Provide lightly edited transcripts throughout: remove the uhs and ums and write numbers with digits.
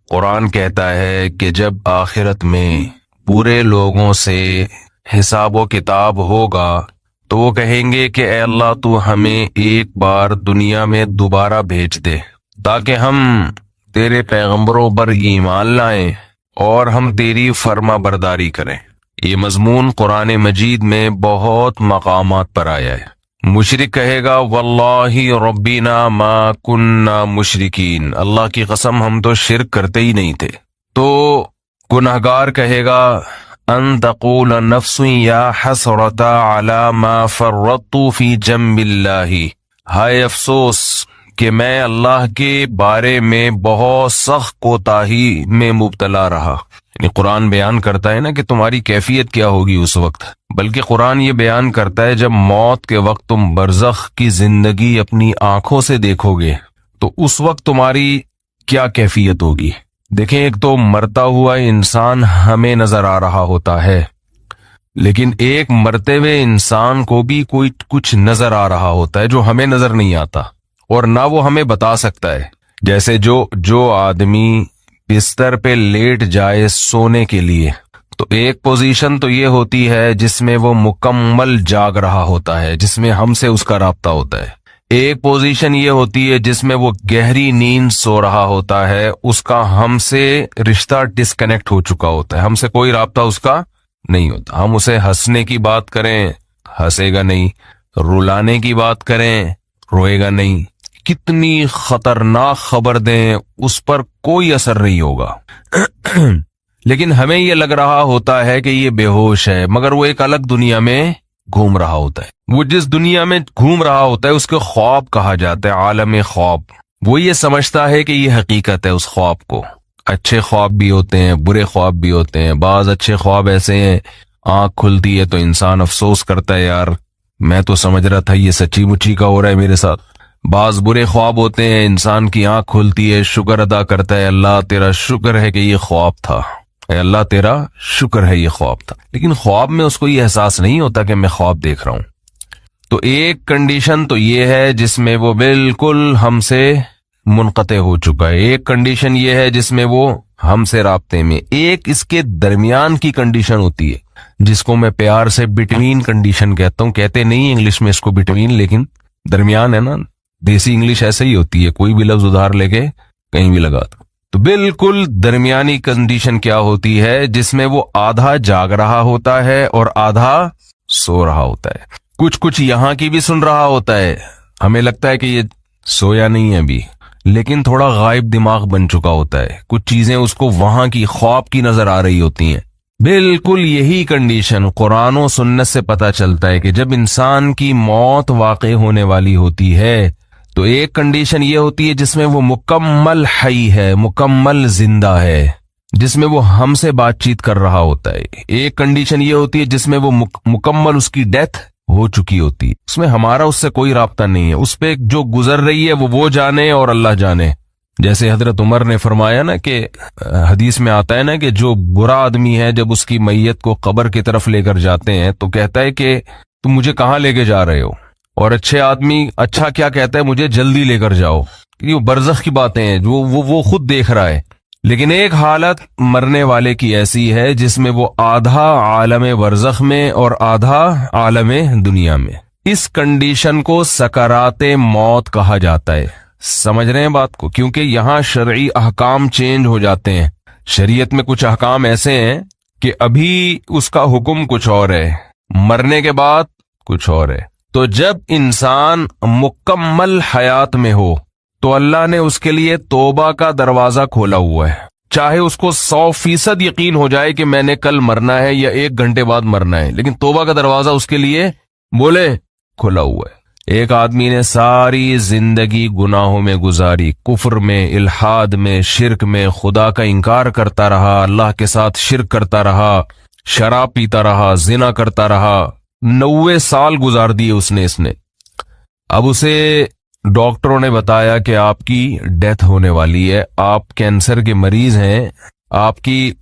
قرآن کہتا ہے کہ جب آخرت میں پورے لوگوں سے حساب و کتاب ہوگا تو وہ کہیں گے کہ اے اللہ تو ہمیں ایک بار دنیا میں دوبارہ بھیج دے تاکہ ہم تیرے پیغمبروں پر ایمان لائیں اور ہم تیری فرما برداری کریں۔ یہ مضمون قرآن مجید میں بہت مقامات پر آیا ہے۔ مشرک کہے گا واللہ ربنا ما کننا مشرکین، اللہ کی قسم ہم تو شرک کرتے ہی نہیں تھے۔ تو گنہگار کہے گا ان تقول نفس یا حسرت علی ما فرطت فی جنب اللہ، ہائے افسوس کہ میں اللہ کے بارے میں بہت سخت کوتاہی میں مبتلا رہا۔ یعنی قرآن بیان کرتا ہے نا کہ تمہاری کیفیت کیا ہوگی اس وقت، بلکہ قرآن یہ بیان کرتا ہے جب موت کے وقت تم برزخ کی زندگی اپنی آنکھوں سے دیکھو گے تو اس وقت تمہاری کیا کیفیت ہوگی۔ دیکھیں، ایک تو مرتا ہوا انسان ہمیں نظر آ رہا ہوتا ہے، لیکن ایک مرتے ہوئے انسان کو بھی کوئی کچھ نظر آ رہا ہوتا ہے جو ہمیں نظر نہیں آتا اور نہ وہ ہمیں بتا سکتا ہے۔ جیسے جو آدمی بستر پہ لیٹ جائے سونے کے لیے تو ایک پوزیشن تو یہ ہوتی ہے جس میں وہ مکمل جاگ رہا ہوتا ہے، جس میں ہم سے اس کا رابطہ ہوتا ہے۔ ایک پوزیشن یہ ہوتی ہے جس میں وہ گہری نیند سو رہا ہوتا ہے، اس کا ہم سے رشتہ ڈسکنیکٹ ہو چکا ہوتا ہے، ہم سے کوئی رابطہ اس کا نہیں ہوتا۔ ہم اسے ہنسنے کی بات کریں ہنسے گا نہیں، رلانے کی بات کریں روئے گا نہیں، کتنی خطرناک خبر دیں اس پر کوئی اثر نہیں ہوگا۔ لیکن ہمیں یہ لگ رہا ہوتا ہے کہ یہ بے ہوش ہے، مگر وہ ایک الگ دنیا میں گھوم رہا ہوتا ہے۔ وہ جس دنیا میں گھوم رہا ہوتا ہے اس کے خواب کہا جاتا ہے، عالم خواب۔ وہ یہ سمجھتا ہے کہ یہ حقیقت ہے اس خواب کو۔ اچھے خواب بھی ہوتے ہیں، برے خواب بھی ہوتے ہیں۔ بعض اچھے خواب ایسے ہیں آنکھ کھلتی ہے تو انسان افسوس کرتا ہے، یار میں تو سمجھ رہا تھا یہ سچی مچی کا ہو رہا ہے میرے ساتھ۔ بعض برے خواب ہوتے ہیں، انسان کی آنکھ کھلتی ہے، شکر ادا کرتا ہے، اللہ تیرا شکر ہے کہ یہ خواب تھا، اے اللہ تیرا شکر ہے یہ خواب تھا۔ لیکن خواب میں اس کو یہ احساس نہیں ہوتا کہ میں خواب دیکھ رہا ہوں۔ تو ایک کنڈیشن تو یہ ہے جس میں وہ بالکل ہم سے منقطع ہو چکا ہے، ایک کنڈیشن یہ ہے جس میں وہ ہم سے رابطے میں، ایک اس کے درمیان کی کنڈیشن ہوتی ہے جس کو میں پیار سے بٹوین کنڈیشن کہتا ہوں۔ کہتے نہیں انگلش میں اس کو بٹوین، لیکن درمیان ہے نا، دیسی انگلش ایسے ہی ہوتی ہے، کوئی بھی لفظ ادھار لے کے کہیں بھی لگا دو۔ تو بالکل درمیانی کنڈیشن کیا ہوتی ہے جس میں وہ آدھا جاگ رہا ہوتا ہے اور آدھا سو رہا ہوتا ہے۔ کچھ یہاں کی بھی سن رہا ہوتا ہے، ہمیں لگتا ہے کہ یہ سویا نہیں ہے ابھی، لیکن تھوڑا غائب دماغ بن چکا ہوتا ہے، کچھ چیزیں اس کو وہاں کی خواب کی نظر آ رہی ہوتی ہیں۔ بالکل یہی کنڈیشن قرآن و سنت سے پتہ چلتا ہے کہ جب انسان کی موت واقع ہونے والی ہوتی ہے تو ایک کنڈیشن یہ ہوتی ہے جس میں وہ مکمل حی ہے، مکمل زندہ ہے، جس میں وہ ہم سے بات چیت کر رہا ہوتا ہے۔ ایک کنڈیشن یہ ہوتی ہے جس میں وہ مکمل اس کی ڈیتھ ہو چکی ہوتی ہے، اس میں ہمارا اس سے کوئی رابطہ نہیں ہے، اس پہ جو گزر رہی ہے وہ جانے اور اللہ جانے۔ جیسے حضرت عمر نے فرمایا نا کہ حدیث میں آتا ہے نا کہ جو برا آدمی ہے جب اس کی میت کو قبر کی طرف لے کر جاتے ہیں تو کہتا ہے کہ تم مجھے کہاں لے کے جا رہے ہو، اور اچھے آدمی اچھا کیا کہتا ہے، مجھے جلدی لے کر جاؤ۔ یہ برزخ کی باتیں ہیں جو وہ خود دیکھ رہا ہے۔ لیکن ایک حالت مرنے والے کی ایسی ہے جس میں وہ آدھا عالم برزخ میں اور آدھا عالم دنیا میں۔ اس کنڈیشن کو سکرات موت کہا جاتا ہے۔ سمجھ رہے ہیں بات کو؟ کیونکہ یہاں شرعی احکام چینج ہو جاتے ہیں۔ شریعت میں کچھ احکام ایسے ہیں کہ ابھی اس کا حکم کچھ اور ہے، مرنے کے بعد کچھ اور ہے۔ تو جب انسان مکمل حیات میں ہو تو اللہ نے اس کے لیے توبہ کا دروازہ کھولا ہوا ہے، چاہے اس کو 100% یقین ہو جائے کہ میں نے کل مرنا ہے یا 1 گھنٹے بعد مرنا ہے، لیکن توبہ کا دروازہ اس کے لیے بولے کھلا ہوا ہے۔ ایک آدمی نے ساری زندگی گناہوں میں گزاری، کفر میں، الحاد میں، شرک میں، خدا کا انکار کرتا رہا، اللہ کے ساتھ شرک کرتا رہا، شراب پیتا رہا، زنا کرتا رہا، 90 سال گزار دیے اس نے۔ اب اسے ڈاکٹروں نے بتایا کہ آپ کی ڈیتھ ہونے والی ہے، آپ کینسر کے مریض ہیں، آپ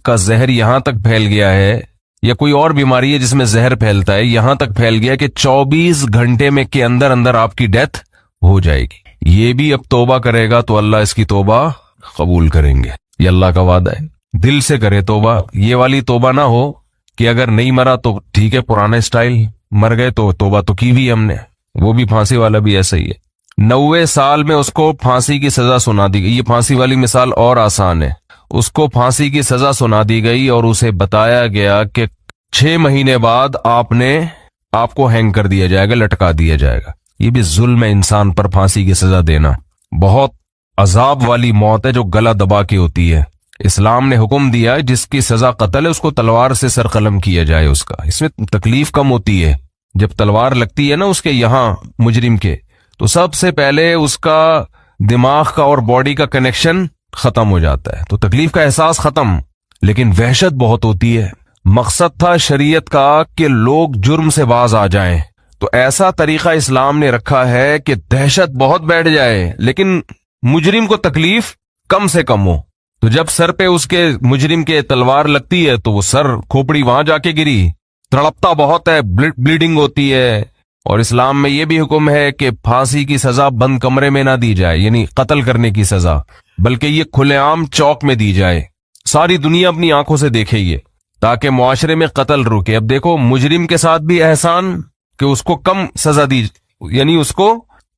کا زہر یہاں تک پھیل گیا ہے، یا کوئی اور بیماری ہے جس میں زہر پھیلتا ہے، یہاں تک پھیل گیا کہ 24 گھنٹے میں کے اندر آپ کی ڈیتھ ہو جائے گی۔ یہ بھی اب توبہ کرے گا تو اللہ اس کی توبہ قبول کریں گے۔ یہ اللہ کا وعدہ ہے. دل سے کرے توبہ. یہ والی توبہ نہ ہو کہ اگر نہیں مرا تو ٹھیک ہے پرانا اسٹائل، مر گئے تو توبہ تو کی بھی ہم نے. وہ بھی پھانسی والا بھی ایسا ہی ہے. 90 سال میں اس کو پھانسی کی سزا سنا دی گئی. یہ پھانسی والی مثال اور آسان ہے. اس کو پھانسی کی سزا سنا دی گئی اور اسے بتایا گیا کہ 6 مہینے بعد آپ کو ہینگ کر دیا جائے گا، لٹکا دیا جائے گا. یہ بھی ظلم ہے انسان پر پھانسی کی سزا دینا. بہت عذاب والی موت ہے جو گلا دبا کے ہوتی ہے. اسلام نے حکم دیا جس کی سزا قتل ہے اس کو تلوار سے سر قلم کیا جائے. اس میں تکلیف کم ہوتی ہے. جب تلوار لگتی ہے نا اس کے یہاں مجرم کے، تو سب سے پہلے اس کا دماغ کا اور باڈی کا کنیکشن ختم ہو جاتا ہے، تو تکلیف کا احساس ختم، لیکن وحشت بہت ہوتی ہے. مقصد تھا شریعت کا کہ لوگ جرم سے باز آ جائیں، تو ایسا طریقہ اسلام نے رکھا ہے کہ دہشت بہت بیٹھ جائے لیکن مجرم کو تکلیف کم سے کم ہو. تو جب سر پہ اس کے مجرم کے تلوار لگتی ہے تو وہ سر کھوپڑی وہاں جا کے گری، تڑپتا بہت ہے، بلیڈنگ ہوتی ہے. اور اسلام میں یہ بھی حکم ہے کہ پھانسی کی سزا بند کمرے میں نہ دی جائے، یعنی قتل کرنے کی سزا، بلکہ یہ کھلے عام چوک میں دی جائے. ساری دنیا اپنی آنکھوں سے دیکھے یہ، تاکہ معاشرے میں قتل رکے. اب دیکھو مجرم کے ساتھ بھی احسان کہ اس کو کم سزا دی، یعنی اس کو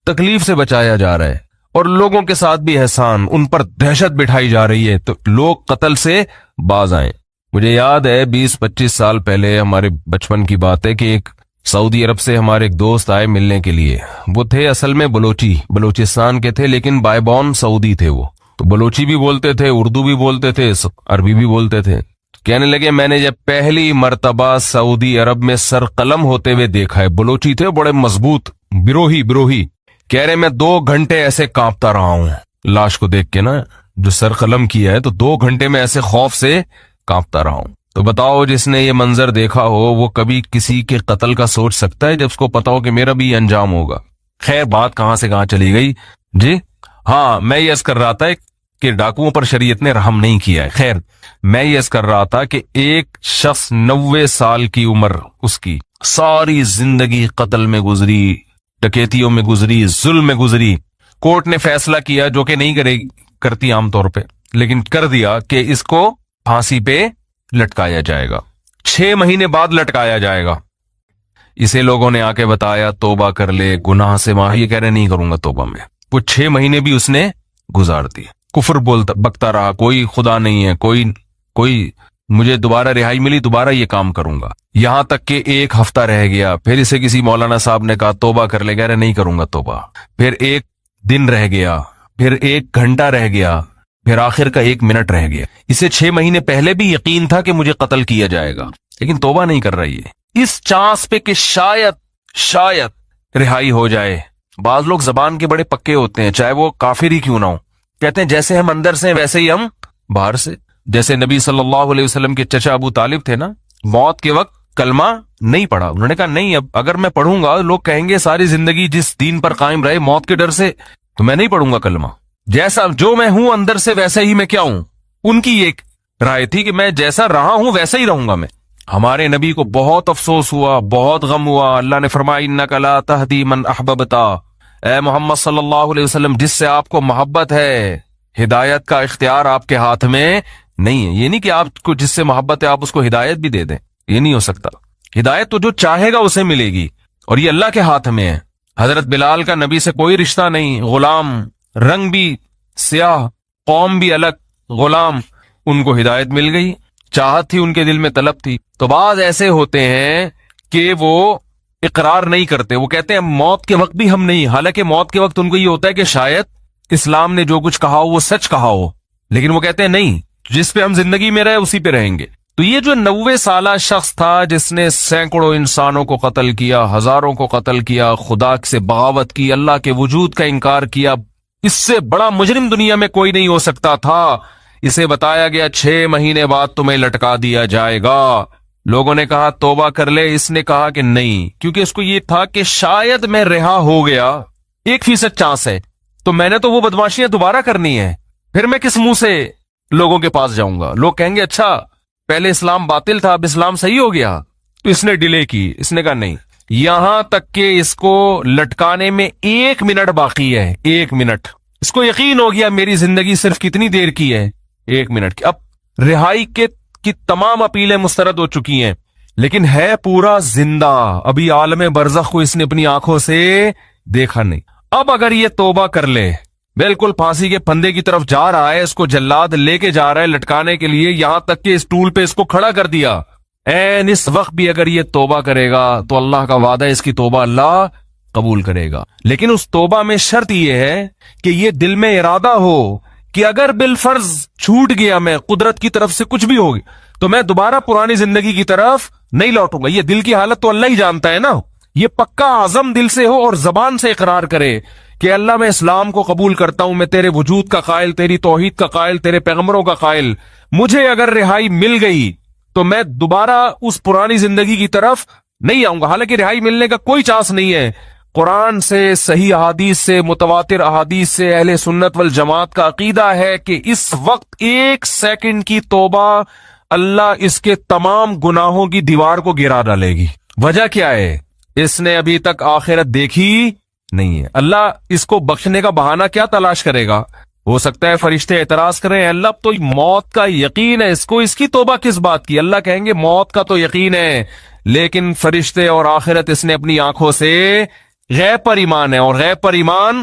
تکلیف سے بچایا جا رہا ہے، اور لوگوں کے ساتھ بھی احسان، ان پر دہشت بٹھائی جا رہی ہے تو لوگ قتل سے باز آئیں. مجھے یاد ہے 20-25 سال پہلے ہمارے بچپن کی بات ہے کہ ایک سعودی عرب سے ہمارے ایک دوست آئے ملنے کے لیے. وہ تھے اصل میں بلوچستان کے تھے، لیکن بائی بورن سعودی تھے. وہ تو بلوچی بھی بولتے تھے، اردو بھی بولتے تھے، عربی بھی بولتے تھے. کہنے لگے میں نے جب پہلی مرتبہ سعودی عرب میں سر قلم ہوتے ہوئے دیکھا ہے. بلوچی تھے بڑے مضبوط، بروہی. کہہ رہے میں 2 گھنٹے ایسے کانپتا رہا ہوں لاش کو دیکھ کے نا، جو سر قلم کیا ہے، تو 2 گھنٹے میں ایسے خوف سے کانپتا رہا ہوں. تو بتاؤ جس نے یہ منظر دیکھا ہو وہ کبھی کسی کے قتل کا سوچ سکتا ہے جب اس کو پتا ہو کہ میرا بھی انجام ہوگا؟ خیر بات کہاں سے کہاں چلی گئی جی. ہاں میں یہ عرض کر رہا تھا کہ ڈاکوؤں پر شریعت نے رحم نہیں کیا ہے. خیر میں یہ عرض کر رہا تھا کہ ایک شخص 90 سال کی عمر، اس کی ساری زندگی قتل میں گزری، ڈکیتیوں میں گزری، ظلم میں گزری. کورٹ نے فیصلہ کیا جو کہ نہیں کرتی عام طور پہ، لیکن کر دیا کہ اس کو پھانسی پہ لٹکایا جائے گا. 6 مہینے بعد لٹکایا جائے گا. اسے لوگوں نے آ کے بتایا توبہ کر لے، گناہ سے معافی. یہ کہہ رہے نہیں کروں گا توبہ میں. وہ 6 مہینے بھی اس نے گزار دی، کفر بکتا رہا، کوئی خدا نہیں ہے، کوئی مجھے دوبارہ رہائی ملی دوبارہ یہ کام کروں گا. یہاں تک کہ 1 ہفتہ رہ گیا، پھر اسے کسی مولانا صاحب نے کہا توبہ کر لے. کہہ رہے نہیں کروں گا توبہ. پھر 1 دن رہ گیا، پھر 1 گھنٹہ رہ گیا، پھر آخر کا 1 منٹ رہ گیا. اسے 6 مہینے پہلے بھی یقین تھا کہ مجھے قتل کیا جائے گا، لیکن توبہ نہیں کر رہی ہے اس چانس پہ کہ شاید رہائی ہو جائے. بعض لوگ زبان کے بڑے پکے ہوتے ہیں، چاہے وہ کافر ہی کیوں نہ ہو. کہتے ہیں جیسے ہم اندر سے ویسے ہی ہم باہر سے. جیسے نبی صلی اللہ علیہ وسلم کے چچا ابو طالب تھے نا، موت کے وقت کلمہ نہیں پڑھا. انہوں نے کہا نہیں، اب اگر میں پڑھوں گا لوگ کہیں گے ساری زندگی جس دین پر قائم رہے موت کے ڈر سے، تو میں نہیں پڑھوں گا کلمہ. جیسا جو میں ہوں اندر سے ویسے ہی میں کیا ہوں. ان کی ایک رائے تھی کہ میں جیسا رہا ہوں ویسا ہی رہوں گا میں. ہمارے نبی کو بہت افسوس ہوا، بہت غم ہوا. اللہ نے فرمایا انک لا تہدی من احببتا، اے محمد صلی اللہ علیہ وسلم جس سے آپ کو محبت ہے، ہدایت کا اختیار آپ کے ہاتھ میں نہیں ہے. یہ نہیں کہ آپ کو جس سے محبت ہے آپ اس کو ہدایت بھی دے دیں، یہ نہیں ہو سکتا. ہدایت تو جو چاہے گا اسے ملے گی، اور یہ اللہ کے ہاتھ میں ہے. حضرت بلال کا نبی سے کوئی رشتہ نہیں، غلام، رنگ بھی سیاہ، قوم بھی الگ، غلام. ان کو ہدایت مل گئی، چاہت تھی ان کے دل میں، طلب تھی. تو بعض ایسے ہوتے ہیں کہ وہ اقرار نہیں کرتے، وہ کہتے ہیں موت کے وقت بھی ہم نہیں. حالانکہ موت کے وقت ان کو یہ ہوتا ہے کہ شاید اسلام نے جو کچھ کہا ہو وہ سچ کہا ہو، لیکن وہ کہتے ہیں نہیں، جس پہ ہم زندگی میں رہے اسی پہ رہیں گے. تو یہ جو 90 سالہ شخص تھا جس نے سینکڑوں انسانوں کو قتل کیا، ہزاروں کو قتل کیا، خدا سے بغاوت کی، اللہ کے وجود کا انکار کیا، اس سے بڑا مجرم دنیا میں کوئی نہیں ہو سکتا تھا. اسے بتایا گیا 6 مہینے بعد تمہیں لٹکا دیا جائے گا. لوگوں نے کہا توبہ کر لے، اس نے کہا کہ نہیں، کیونکہ اس کو یہ تھا کہ شاید میں رہا ہو گیا، 1% چانس ہے، تو میں نے تو وہ بدماشیاں دوبارہ کرنی ہے، پھر میں کس منہ سے لوگوں کے پاس جاؤں گا. لوگ کہیں گے اچھا پہلے اسلام باطل تھا اب اسلام صحیح ہو گیا. تو اس نے ڈیلے کی، اس نے کہا نہیں. یہاں تک کہ اس کو لٹکانے میں 1 منٹ باقی ہے، 1 منٹ. اس کو یقین ہو گیا میری زندگی صرف کتنی دیر کی ہے، 1 منٹ کی. اب رہائی کی تمام اپیلیں مسترد ہو چکی ہیں، لیکن ہے پورا زندہ، ابھی عالم برزخ کو اس نے اپنی آنکھوں سے دیکھا نہیں. اب اگر یہ توبہ کر لے، بالکل پھانسی کے پھندے کی طرف جا رہا ہے، اس کو جلاد لے کے جا رہا ہے لٹکانے کے لیے، یہاں تک کہ اس ٹول پہ اس کو کھڑا کر دیا، این اس وقت بھی اگر یہ توبہ کرے گا تو اللہ کا وعدہ ہے اس کی توبہ اللہ قبول کرے گا. لیکن اس توبہ میں شرط یہ ہے کہ یہ دل میں ارادہ ہو کہ اگر بالفرض چھوٹ گیا میں، قدرت کی طرف سے کچھ بھی ہوگی، تو میں دوبارہ پرانی زندگی کی طرف نہیں لوٹوں گا. یہ دل کی حالت تو اللہ ہی جانتا ہے نا. یہ پکا عزم دل سے ہو اور زبان سے اقرار کرے کہ اللہ میں اسلام کو قبول کرتا ہوں، میں تیرے وجود کا قائل، تیری توحید کا قائل، تیرے پیغمبروں کا قائل، مجھے اگر رہائی مل گئی تو میں دوبارہ اس پرانی زندگی کی طرف نہیں آؤں گا. حالانکہ رہائی ملنے کا کوئی چانس نہیں ہے. قرآن سے، صحیح احادیث سے، متواتر احادیث سے اہل سنت والجماعت کا عقیدہ ہے کہ اس وقت 1 سیکنڈ کی توبہ اللہ اس کے تمام گناہوں کی دیوار کو گرا ڈالے گی. وجہ کیا ہے؟ اس نے ابھی تک آخرت دیکھی نہیں ہے. اللہ اس کو بخشنے کا بہانہ کیا تلاش کرے گا؟ ہو سکتا ہے فرشتے اعتراض کریں، اللہ اب تو موت کا یقین ہے، اس کو اس کی توبہ کس بات کی؟ اللہ کہیں گے موت کا تو یقین ہے، لیکن فرشتے اور آخرت اس نے اپنی آنکھوں سے غیب پر ایمان ہے، اور غیب پر ایمان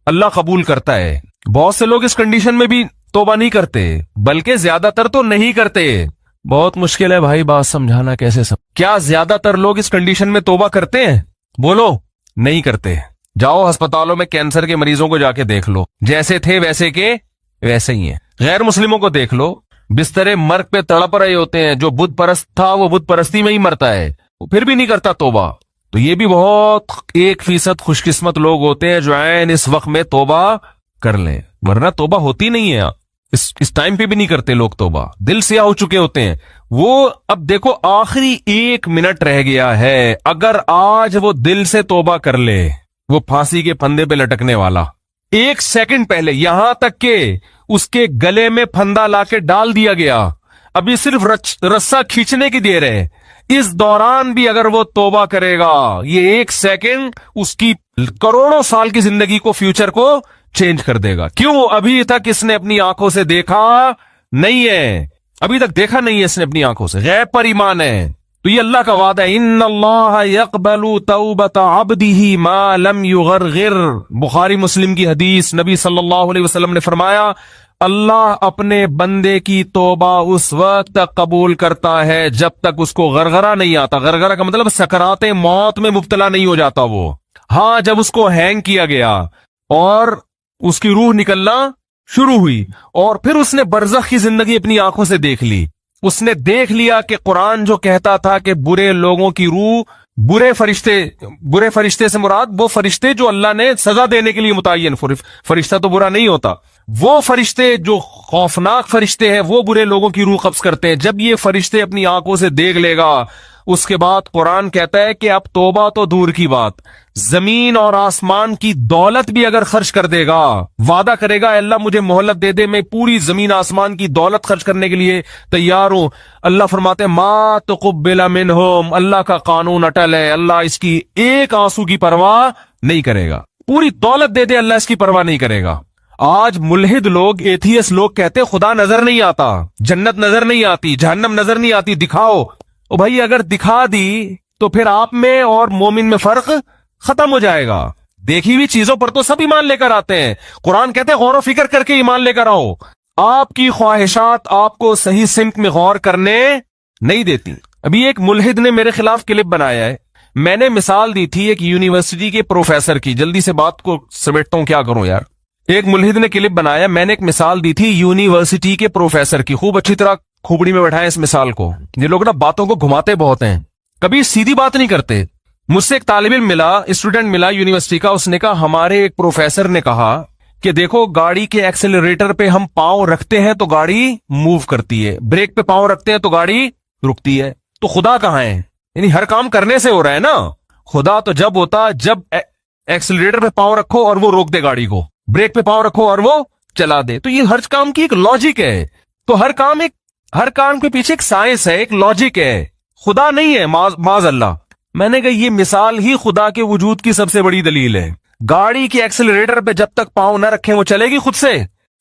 اللہ قبول کرتا ہے. بہت سے لوگ اس کنڈیشن میں بھی توبہ نہیں کرتے، بلکہ زیادہ تر تو نہیں کرتے. بہت مشکل ہے بھائی بات سمجھانا کیسے کیا زیادہ تر لوگ اس کنڈیشن میں توبہ کرتے ہیں؟ بولو. نہیں کرتے. جاؤ ہسپتالوں میں کینسر کے مریضوں کو جا کے دیکھ لو، جیسے تھے ویسے کے ویسے ہی ہیں. غیر مسلموں کو دیکھ لو، بسترے مرگ پہ تڑپ رہے ہوتے ہیں. جو بت پرست تھا وہ بت پرستی میں ہی مرتا ہے، وہ پھر بھی نہیں کرتا توبہ. تو یہ بھی بہت 1% خوش قسمت لوگ ہوتے ہیں جو عین اس وقت میں توبہ کر لیں، ورنہ توبہ ہوتی نہیں ہے. اس ٹائم پہ بھی نہیں کرتے لوگ توبہ، دل سیاہ ہو چکے ہوتے ہیں وہ. اب دیکھو آخری 1 منٹ رہ گیا ہے، اگر آج وہ دل سے توبہ کر لے، وہ پھانسی کے پھندے پہ لٹکنے والا 1 سیکنڈ پہلے، یہاں تک کہ اس کے گلے میں پھندا لا کے ڈال دیا گیا، ابھی صرف رسا کھینچنے کی دیر ہے، اس دوران بھی اگر وہ توبہ کرے گا، یہ 1 سیکنڈ اس کی کروڑوں سال کی زندگی کو، فیوچر کو چینج کر دے گا. کیوں؟ ابھی تک اس نے اپنی آنکھوں سے دیکھا نہیں ہے، ابھی تک دیکھا نہیں ہے اس نے اپنی آنکھوں سے، غیب پر ایمان ہے. تو یہ اللہ کا وعدہ ہے، ان اللہ یقبل توبۃ عبدہ ما لم یغرغر. بخاری مسلم کی حدیث، نبی صلی اللہ علیہ وسلم نے فرمایا اللہ اپنے بندے کی توبہ اس وقت تک قبول کرتا ہے جب تک اس کو غرغرہ نہیں آتا. غرغرہ کا مطلب سکرات موت میں مبتلا نہیں ہو جاتا وہ. ہاں، جب اس کو ہینگ کیا گیا اور اس کی روح نکلنا شروع ہوئی، اور پھر اس نے برزخ کی زندگی اپنی آنکھوں سے دیکھ لی. اس نے دیکھ لیا کہ قرآن جو کہتا تھا کہ برے لوگوں کی روح، برے فرشتے سے مراد وہ فرشتے جو اللہ نے سزا دینے کے لیے متعین، فرشتہ تو برا نہیں ہوتا، وہ فرشتے جو خوفناک فرشتے ہیں وہ برے لوگوں کی روح قبض کرتے ہیں. جب یہ فرشتے اپنی آنکھوں سے دیکھ لے گا، اس کے بعد قرآن کہتا ہے کہ اب توبہ تو دور کی بات، زمین اور آسمان کی دولت بھی اگر خرچ کر دے گا، وعدہ کرے گا اللہ مجھے مہلت دے دے، میں پوری زمین آسمان کی دولت خرچ کرنے کے لیے تیار ہوں. اللہ فرماتے ہیں ما تقبل منہم، اللہ کا قانون اٹل ہے، اللہ اس کی ایک آنسو کی پرواہ نہیں کرے گا. پوری دولت دے دے اللہ اس کی پرواہ نہیں کرے گا. آج ملحد لوگ، ایتھیس لوگ کہتے خدا نظر نہیں آتا، جنت نظر نہیں آتی، جہنم نظر نہیں آتی، دکھاؤ. او بھائی اگر دکھا دی تو پھر آپ میں اور مومن میں فرق ختم ہو جائے گا. دیکھی ہوئی چیزوں پر تو سب ایمان لے کر آتے ہیں. قرآن کہتے ہیں غور و فکر کر کے ایمان لے کر آؤ. آپ کی خواہشات آپ کو صحیح سمت میں غور کرنے نہیں دیتی. ابھی ایک ملحد نے میرے خلاف کلپ بنایا ہے، میں نے مثال دی تھی ایک یونیورسٹی کے پروفیسر کی. جلدی سے بات کو سمیٹتا ہوں، کیا کروں یار. ایک ملحد نے کلپ بنایا، میں نے ایک مثال دی تھی یونیورسٹی کے پروفیسر کی. خوب اچھی طرح کھوپڑی میں بٹھائیں اس مثال کو. یہ لوگ نا باتوں کو گھماتے بہت ہیں، کبھی سیدھی بات نہیں کرتے. مجھ سے ایک طالب علم ملا، اسٹوڈنٹ ملا یونیورسٹی کا، اس نے کہا ہمارے ایک پروفیسر نے کہا کہ دیکھو گاڑی کے ایکسیلریٹر پہ ہم پاؤں رکھتے ہیں تو گاڑی موو کرتی ہے، بریک پہ پاؤں رکھتے ہیں تو گاڑی رکتی ہے. تو خدا کہاں ہے؟ یعنی ہر کام کرنے سے ہو رہا ہے نا. خدا تو جب ہوتا جب ایکسیلریٹر پہ پاؤں رکھو اور وہ روک دے گاڑی کو، بریک پہ پاؤں رکھو اور وہ چلا دے. تو یہ ہر کام کی ایک لاجک ہے. تو ہر کام کے پیچھے ایک سائنس ہے، ایک لاجک ہے. خدا نہیں ہے معاذ اللہ. میں نے کہا یہ مثال ہی خدا کے وجود کی سب سے بڑی دلیل ہے. گاڑی کے ایکسیلریٹر پہ جب تک پاؤں نہ رکھیں وہ چلے گی خود سے؟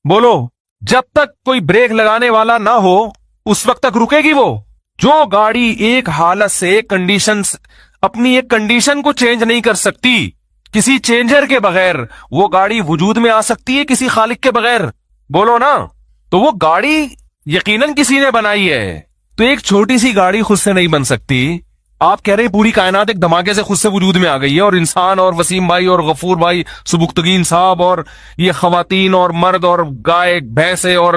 بولو. جب تک کوئی بریک لگانے والا نہ ہو اس وقت تک رکے گی وہ. جو گاڑی ایک حالت سے ایک کنڈیشن اپنی ایک کنڈیشن کو چینج نہیں کر سکتی, کسی چینجر کے بغیر وہ گاڑی وجود میں آ سکتی ہے کسی خالق کے بغیر؟ بولو نا. تو وہ گاڑی یقیناً کسی نے بنائی ہے. تو ایک چھوٹی سی گاڑی خود سے نہیں بن سکتی. آپ کہہ رہے ہیں پوری کائنات ایک دھماکے سے خود سے وجود میں آ گئی ہے, اور انسان اور وسیم بھائی اور غفور بھائی سبکتگین صاحب اور یہ خواتین اور مرد اور گائے بھینسے اور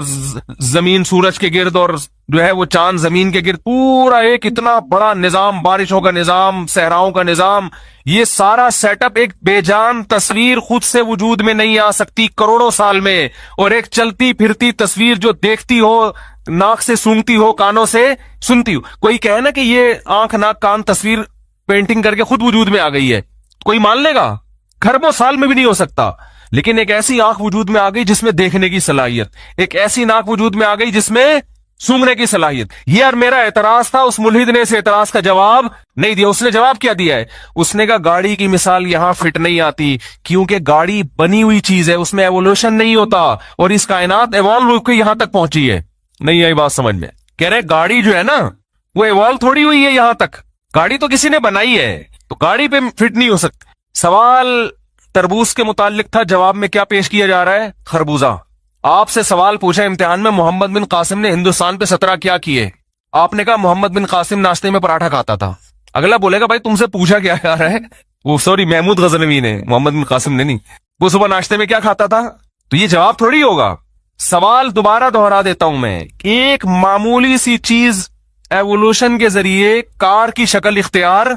زمین سورج کے گرد اور جو ہے وہ چاند زمین کے گرد, پورا ایک اتنا بڑا نظام, بارشوں کا نظام, صحراؤں کا نظام, یہ سارا سیٹ اپ ایک بے جان تصویر خود سے وجود میں نہیں آ سکتی کروڑوں سال میں. اور ایک چلتی پھرتی تصویر جو دیکھتی ہو, ناک سے سونگتی ہو, کانوں سے سنتی ہو. کوئی کہے نا کہ یہ آنکھ ناک کان تصویر پینٹنگ کر کے خود وجود میں آ گئی ہے, کوئی مان لے گا؟ خربوں سال میں بھی نہیں ہو سکتا. لیکن ایک ایسی آنکھ وجود میں آ گئی جس میں دیکھنے کی صلاحیت, ایک ایسی ناک وجود میں آ گئی جس میں سونگنے کی صلاحیت. یہ اور میرا اعتراض تھا, اس ملحد نے اس اعتراض کا جواب نہیں دیا. اس نے جواب کیا دیا ہے؟ اس نے کہا گاڑی کی مثال یہاں فٹ نہیں آتی, کیونکہ گاڑی بنی ہوئی چیز ہے, اس میں ایوولوشن نہیں ہوتا, اور اس کائنات ایوالو ہو کے یہاں تک پہنچی ہے. نہیں آئی بات سمجھ میں؟ کہہ رہے گاڑی جو ہے نا وہ ایوالو تھوڑی ہوئی ہے یہاں تک, گاڑی تو کسی نے بنائی ہے, تو گاڑی پہ فٹ نہیں ہو سکتی. سوال تربوز کے متعلق تھا, جواب میں کیا پیش کیا جا رہا ہے؟ خربوزہ. آپ سے سوال پوچھا امتحان میں, محمد بن قاسم نے ہندوستان پہ 17 کیا کیے؟ آپ نے کہا محمد بن قاسم ناشتے میں پراٹھا کھاتا تھا. اگلا بولے گا بھائی تم سے پوچھا کیا جا رہا ہے, وہ سوری محمود غزنوی نے, محمد بن قاسم نے نہیں, وہ صبح ناشتے میں کیا کھاتا تھا. تو یہ جواب تھوڑی ہوگا. سوال دوبارہ دہرا دیتا ہوں میں, ایک معمولی سی چیز ایوولوشن کے ذریعے کار کی شکل اختیار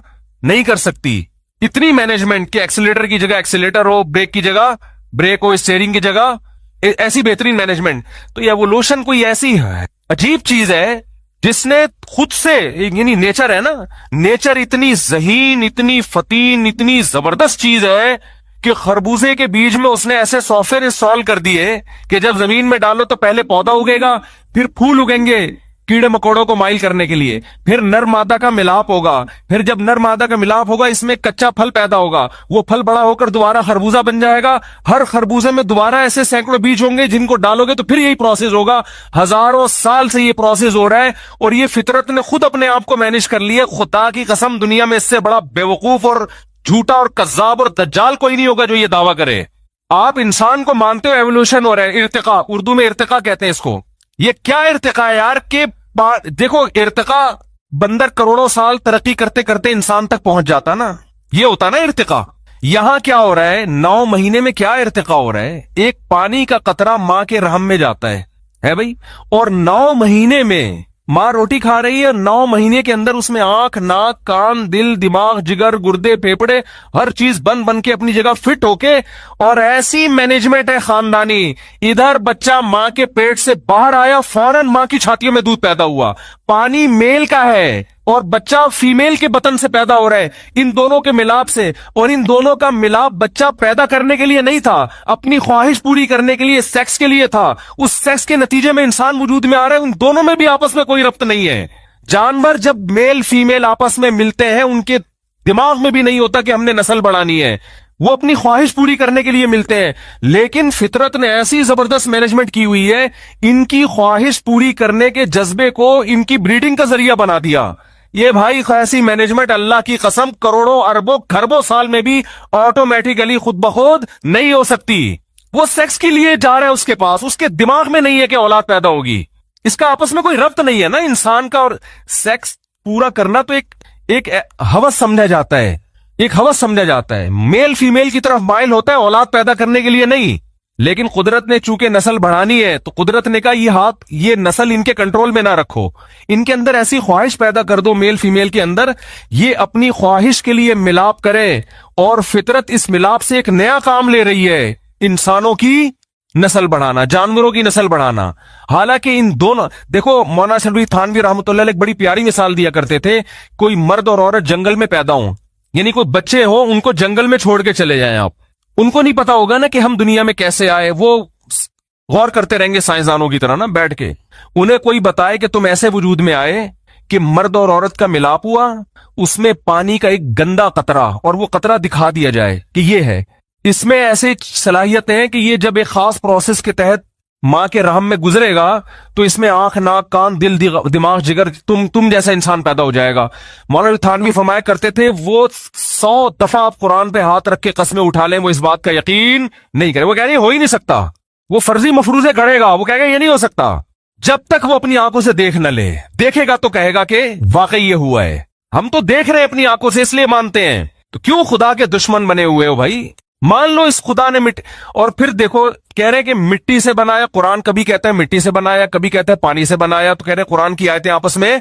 نہیں کر سکتی. اتنی مینجمنٹ کہ ایکسیلیٹر کی جگہ ایکسیلیٹر ہو, بریک کی جگہ بریک ہو, اسٹیئرنگ کی جگہ ایسی بہترین مینجمنٹ. تو یہ ایوولوشن کوئی ایسی عجیب چیز ہے جس نے خود سے, یعنی نیچر ہے نا, نیچر اتنی ذہین, اتنی فتین, اتنی زبردست چیز ہے کہ خربوزے کے بیج میں اس نے ایسے سافٹ ویئر انسٹال کر دیے کہ جب زمین میں ڈالو تو پہلے پودا اگے گا, پھر پھول اگیں گے کیڑے مکوڑوں کو مائل کرنے کے لیے, پھر نر مادہ کا ملاپ ہوگا, پھر جب نر مادہ کا ملاپ ہوگا اس میں کچا پھل پیدا ہوگا, وہ پھل بڑا ہو کر دوبارہ خربوزہ بن جائے گا. ہر خربوزے میں دوبارہ ایسے سینکڑوں بیج ہوں گے جن کو ڈالو گے تو پھر یہی پروسیس ہوگا. ہزاروں سال سے یہ پروسیس ہو رہا ہے, اور یہ فطرت نے خود اپنے آپ کو مینج کر لیا. خدا کی قسم دنیا میں اس سے بڑا بیوقوف اور جھوٹا اور کذاب اور دجال کوئی نہیں ہوگا جو یہ دعویٰ کرے. آپ انسان کو مانتے ہو ایوولوشن ہو رہا ہے, ارتقاء, اردو میں ارتقاء کہتے ہیں اس کو. یہ کیا ارتقاء ہے یار؟ کہ دیکھو ارتقاء, بندر کروڑوں سال ترقی کرتے کرتے انسان تک پہنچ جاتا نا, یہ ہوتا نا ارتقاء. یہاں کیا ہو رہا ہے, 9 مہینے میں کیا ارتقاء ہو رہا ہے؟ ایک پانی کا قطرہ ماں کے رحم میں جاتا ہے بھائی, اور 9 مہینے میں ماں روٹی کھا رہی ہے, 9 مہینے کے اندر اس میں آنکھ, ناک, کان, دل, دماغ, جگر, گردے, پھیپڑے, ہر چیز بن کے اپنی جگہ فٹ ہو کے, اور ایسی مینجمنٹ ہے خاندانی. ادھر بچہ ماں کے پیٹ سے باہر آیا, فوراً ماں کی چھاتیوں میں دودھ پیدا ہوا, پانی میل کا ہے اور بچہ فیمیل کے بطن سے پیدا ہو رہا ہے, ان دونوں کے ملاپ سے. اور ان دونوں کا ملاپ بچہ پیدا کرنے کے لیے نہیں تھا, اپنی خواہش پوری کرنے کے لیے, سیکس کے لیے تھا. اس سیکس کے نتیجے میں انسان وجود میں آ رہا ہے. ان دونوں میں بھی آپس میں کوئی ربط نہیں ہے. جانور جب میل فیمیل آپس میں ملتے ہیں ان کے دماغ میں بھی نہیں ہوتا کہ ہم نے نسل بڑھانی ہے, وہ اپنی خواہش پوری کرنے کے لیے ملتے ہیں. لیکن فطرت نے ایسی زبردست مینجمنٹ کی ہوئی ہے, ان کی خواہش پوری کرنے کے جذبے کو ان کی بریڈنگ کا ذریعہ بنا دیا. یہ بھائی ایسی مینجمنٹ اللہ کی قسم کروڑوں اربوں کھربوں سال میں بھی آٹومیٹیکلی خود بخود نہیں ہو سکتی. وہ سیکس کے لیے جا رہا ہے, اس کے پاس, اس کے دماغ میں نہیں ہے کہ اولاد پیدا ہوگی. اس کا آپس میں کوئی ربط نہیں ہے نا انسان کا. اور سیکس پورا کرنا تو ایک ہوس سمجھا جاتا ہے, ایک ہوس سمجھا جاتا ہے. میل فیمیل کی طرف مائل ہوتا ہے اولاد پیدا کرنے کے لیے نہیں. لیکن قدرت نے چونکہ نسل بڑھانی ہے تو قدرت نے کہا یہ نسل ان کے کنٹرول میں نہ رکھو, ان کے اندر ایسی خواہش پیدا کر دو میل فیمیل کے اندر, یہ اپنی خواہش کے لیے ملاپ کرے. اور فطرت اس ملاپ سے ایک نیا کام لے رہی ہے, انسانوں کی نسل بڑھانا, جانوروں کی نسل بڑھانا. حالانکہ ان دونوں, دیکھو مولانا شلوی تھانوی رحمۃ اللہ علیہ ایک بڑی پیاری مثال دیا کرتے تھے, کوئی مرد اور عورت جنگل میں پیدا ہوں, یعنی کوئی بچے ہو, ان کو جنگل میں چھوڑ کے چلے جائیں آپ, ان کو نہیں پتا ہوگا نا کہ ہم دنیا میں کیسے آئے. وہ غور کرتے رہیں گے سائنسدانوں کی طرح نا بیٹھ کے. انہیں کوئی بتائے کہ تم ایسے وجود میں آئے کہ مرد اور عورت کا ملاپ ہوا, اس میں پانی کا ایک گندا قطرہ, اور وہ قطرہ دکھا دیا جائے کہ یہ ہے, اس میں ایسے صلاحیتیں ہیں کہ یہ جب ایک خاص پروسیس کے تحت ماں کے رحم میں گزرے گا تو اس میں آنکھ ناک کان دل دماغ جگر تم جیسا انسان پیدا ہو جائے گا. مولانا تھانوی فرمایا کرتے تھے وہ 100 دفعہ آپ قرآن پہ ہاتھ رکھ کے قسمیں اٹھا لیں وہ اس بات کا یقین نہیں کرے. وہ کہہ رہے ہیں ہو ہی نہیں سکتا. وہ فرضی مفروضے گڑے گا, وہ کہے گا یہ نہیں ہو سکتا. جب تک وہ اپنی آنکھوں سے دیکھ نہ لے, دیکھے گا تو کہے گا کہ واقعی یہ ہوا ہے. ہم تو دیکھ رہے ہیں اپنی آنکھوں سے اس لیے مانتے ہیں. تو کیوں خدا کے دشمن بنے ہوئے ہو بھائی؟ مان لو اس خدا نے اور پھر دیکھو کہہ رہے کہ مٹی سے بنایا. قرآن کبھی کہتا ہے مٹی سے بنایا, کبھی کہتا ہے پانی سے بنایا. تو کہہ رہے قرآن کی آیتیں آپس میں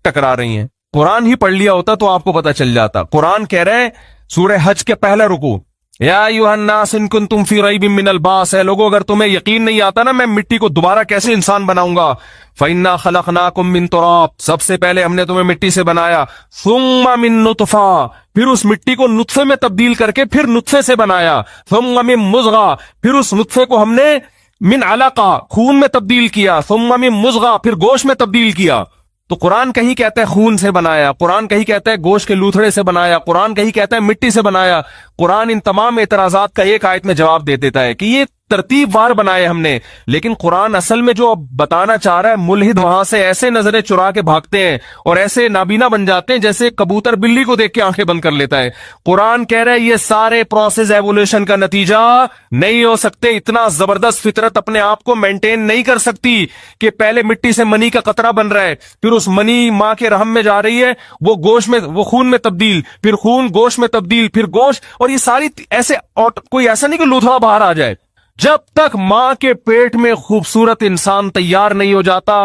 ٹکرا رہی ہیں. قرآن ہی پڑھ لیا ہوتا تو آپ کو پتا چل جاتا. قرآن کہہ رہے ہیں سورہ حج کے پہلا رکوع, یا ایھا الناس ان کنتم فی ریب من البعث, ہے لوگوں اگر تمہیں یقین نہیں آتا نا میں مٹی کو دوبارہ کیسے انسان بناؤں گا, فإنا خلقناکم من تراب, سب سے پہلے ہم نے تمہیں مٹی سے بنایا, ثم من نطفہ, پھر اس مٹی کو نطفے میں تبدیل کر کے پھر نطفے سے بنایا, ثم من مضغہ, پھر اس نطفے کو ہم نے من علقہ خون میں تبدیل کیا, ثم من مضغہ, پھر گوشت میں تبدیل کیا. تو قرآن کہیں کہتا ہے خون سے بنایا, قرآن کہیں کہتا ہے گوشت کے لوتھڑے سے بنایا, قرآن کہیں کہتا ہے مٹی سے بنایا. قرآن ان تمام اعتراضات کا ایک آیت میں جواب دے دیتا ہے کہ یہ ترتیب وار بنائے ہم نے. لیکن قرآن اصل میں جو بتانا چاہ رہا ہے, ملحد وہاں سے ایسے نظریں چرا کے بھاگتے ہیں اور ایسے نابینا بن جاتے ہیں جیسے کبوتر بلی کو دیکھ کے آنکھیں بند کر لیتا ہے. قرآن کہہ رہا ہے یہ سارے پروسیس ایوولوشن کا نتیجہ نہیں ہو سکتے. اتنا زبردست فطرت اپنے آپ کو مینٹین نہیں کر سکتی کہ پہلے مٹی سے منی کا قطرہ بن رہا ہے, پھر اس منی ماں کے رحم میں جا رہی ہے, وہ گوشت میں, وہ خون میں تبدیل, پھر خون گوشت میں تبدیل, پھر گوشت, اور یہ ساری ایسے کوئی ایسا نہیں کہ لوتھڑا باہر آ جائے. جب تک ماں کے پیٹ میں خوبصورت انسان تیار نہیں ہو جاتا,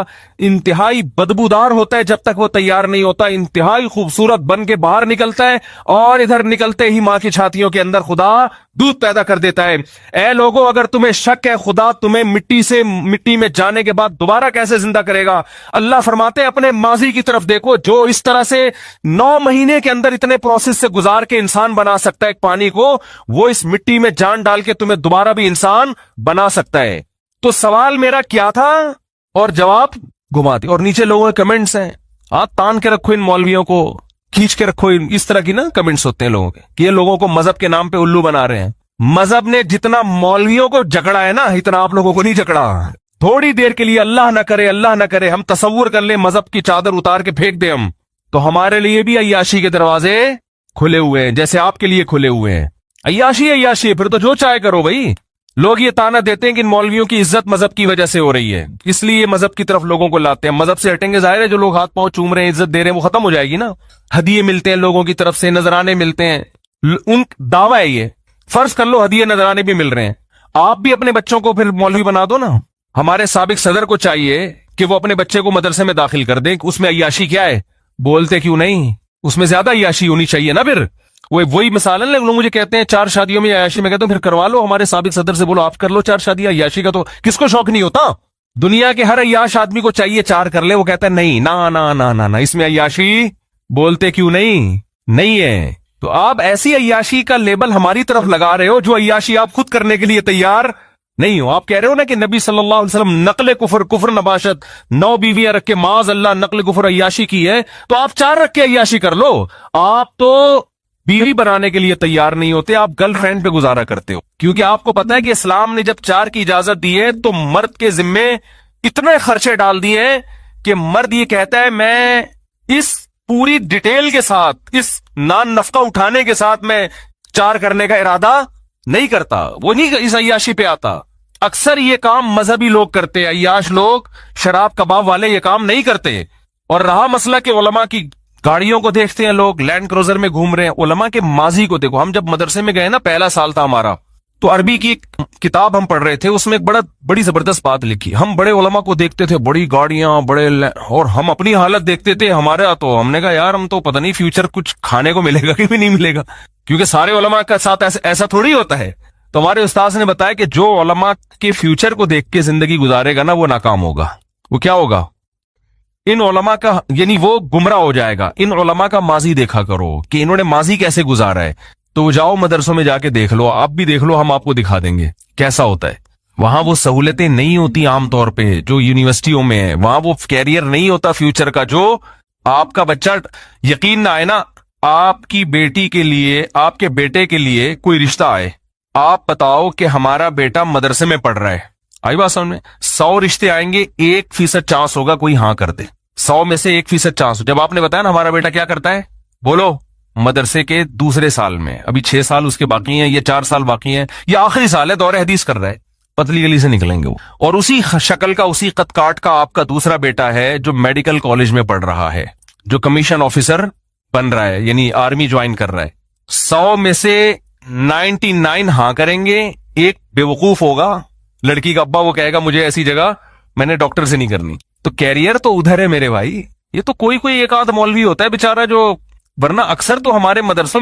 انتہائی بدبودار ہوتا ہے, جب تک وہ تیار نہیں ہوتا انتہائی خوبصورت بن کے باہر نکلتا ہے, اور ادھر نکلتے ہی ماں کی چھاتیوں کے اندر خدا دودھ پیدا کر دیتا ہے. اے لوگوں اگر تمہیں شک ہے خدا تمہیں مٹی میں جانے کے بعد دوبارہ کیسے زندہ کرے گا, اللہ فرماتے ہیں اپنے ماضی کی طرف دیکھو, جو اس طرح سے 9 مہینے کے اندر اتنے پروسیس سے گزار کے انسان بنا سکتا ہے ایک پانی کو, وہ اس مٹی میں جان ڈال کے تمہیں دوبارہ بھی انسان بنا سکتا ہے. تو سوال میرا کیا تھا اور جواب گھما دی. اور نیچے لوگوں کے کمنٹس ہیں, ہاتھ تان کے رکھو ان مولویوں کو, کھینچ کے رکھو, اس طرح کی نا کمنٹس ہوتے ہیں لوگوں کے کہ یہ لوگوں کو مذہب کے نام پہ الو بنا رہے ہیں. مذہب نے جتنا مولویوں کو جکڑا ہے نا اتنا آپ لوگوں کو نہیں جکڑا. تھوڑی دیر کے لیے اللہ نہ کرے اللہ نہ کرے ہم تصور کر لیں مذہب کی چادر اتار کے پھینک دیں ہم, تو ہمارے لیے بھی عیاشی کے دروازے کھلے ہوئے ہیں جیسے آپ کے لیے کھلے ہوئے ہیں. عیاشی پھر تو جو چاہے کرو بھائی. لوگ یہ تانا دیتے ہیں کہ ان مولویوں کی عزت مذہب کی وجہ سے ہو رہی ہے, اس لیے مذہب کی طرف لوگوں کو لاتے ہیں. مذہب سے ہٹیں گے ظاہر ہے جو لوگ ہاتھ پاؤں چوم رہے ہیں عزت دے رہے ہیں وہ ختم ہو جائے گی نا. ہدیے ملتے ہیں لوگوں کی طرف سے, نذرانے ملتے ہیں, ان دعویٰ ہے یہ. فرض کر لو ہدیے نذرانے بھی مل رہے ہیں, آپ بھی اپنے بچوں کو پھر مولوی بنا دو نا. ہمارے سابق صدر کو چاہیے کہ وہ اپنے بچے کو مدرسے میں داخل کر دیں. اس میں عیاشی کیا ہے, بولتے کیوں نہیں, اس میں زیادہ عیاشی ہونی چاہیے نا. پھر وہی مثال ہے, لوگ مجھے کہتے ہیں 4 شادیوں میں عیاشی, میں کہتا ہوں پھر کروا لو. ہمارے سابق صدر سے بولو آپ کر لو 4 شادیاں. عیاشی کا تو کس کو شوق نہیں ہوتا, دنیا کے ہر عیاش آدمی کو چاہیے 4 کر لے. وہ کہتا ہے نہیں نا اس میں عیاشی, بولتے کیوں نہیں ہے. تو آپ ایسی عیاشی کا لیبل ہماری طرف لگا رہے ہو جو عیاشی آپ خود کرنے کے لیے تیار نہیں ہو. آپ کہہ رہے ہو نا کہ نبی صلی اللہ علیہ وسلم نقل کفر نباشت 9 بیویاں رکھ کے معاذ اللہ نقل کفر عیاشی کی ہے, تو آپ 4 رکھ کے عیاشی کر لو. آپ تو بیوی بنانے کے لیے تیار نہیں ہوتے, آپ گرل فرینڈ پہ گزارا کرتے ہو, کیونکہ آپ کو پتا ہے کہ اسلام نے جب 4 کی اجازت دی ہے تو مرد کے ذمے اتنے خرچے ڈال دیے ہیں کہ مرد یہ کہتا ہے میں اس پوری ڈیٹیل کے ساتھ, اس نان نفقہ اٹھانے کے ساتھ میں 4 کرنے کا ارادہ نہیں کرتا, وہ نہیں اس عیاشی پہ آتا. اکثر یہ کام مذہبی لوگ کرتے ہیں, عیاش لوگ شراب کباب والے یہ کام نہیں کرتے. اور رہا مسئلہ کہ علماء کی گاڑیوں کو دیکھتے ہیں لوگ, لینڈ کروزر میں گھوم رہے ہیں. علماء کے ماضی کو دیکھو. ہم جب مدرسے میں گئے نا, پہلا سال تھا ہمارا, تو عربی کی کتاب ہم پڑھ رہے تھے, اس میں ایک بڑی زبردست بات لکھی. ہم بڑے علماء کو دیکھتے تھے, بڑی گاڑیاں, اور ہم اپنی حالت دیکھتے تھے ہمارا, تو ہم نے کہا یار ہم تو پتہ نہیں فیوچر کچھ کھانے کو ملے گا کہ بھی نہیں ملے گا, کیونکہ سارے علماء کا ساتھ ایسا تھوڑی ہوتا ہے. تو ہمارے استاذ نے بتایا کہ جو علماء کے فیوچر کو دیکھ کے زندگی گزارے گا نا وہ ناکام ہوگا. وہ کیا ہوگا, ان علماء کا, یعنی وہ گمراہ ہو جائے گا. ان علماء کا ماضی دیکھا کرو کہ انہوں نے ماضی کیسے گزارا ہے. تو جاؤ مدرسوں میں جا کے دیکھ لو, آپ بھی دیکھ لو, ہم آپ کو دکھا دیں گے کیسا ہوتا ہے. وہاں وہ سہولتیں نہیں ہوتی عام طور پہ جو یونیورسٹیوں میں ہے. وہاں وہ کیریئر نہیں ہوتا فیوچر کا, جو آپ کا بچہ, یقین نہ آئے نا, آپ کی بیٹی کے لیے, آپ کے بیٹے کے لیے کوئی رشتہ آئے, آپ بتاؤ کہ ہمارا بیٹا مدرسے میں پڑھ رہا ہے, آئی بات سمجھ میں؟ 100 رشتے آئیں گے، 1% چانس ہوگا کوئی ہاں کر دے، 100 میں سے 1% چانس. جب آپ نے بتایا نا ہمارا بیٹا کیا کرتا ہے، بولو مدرسے کے دوسرے سال میں، ابھی 6 سال اس کے باقی ہیں، یہ 4 سال باقی ہیں، یہ آخری سال ہے، دور حدیث کر رہا ہے، پتلی گلی سے نکلیں گے وہ. اور اسی شکل کا، اسی قد کاٹ کا آپ کا دوسرا بیٹا ہے جو میڈیکل کالج میں پڑھ رہا ہے، جو کمیشن آفیسر بن رہا ہے، یعنی آرمی جوائن کر رہا ہے. 100 میں سے 99 ہاں کریں گے، ایک بیوقوف ہوگا لڑکی کا ابا، وہ کہے گا مجھے ایسی جگہ میں نے ڈاکٹر سے نہیں کرنی. تو کیریئر تو ادھر ہے میرے بھائی. یہ تو کوئی ایک آدھ مولوی ہوتا ہے بےچارا جو، ورنہ اکثر تو ہمارے مدرسوں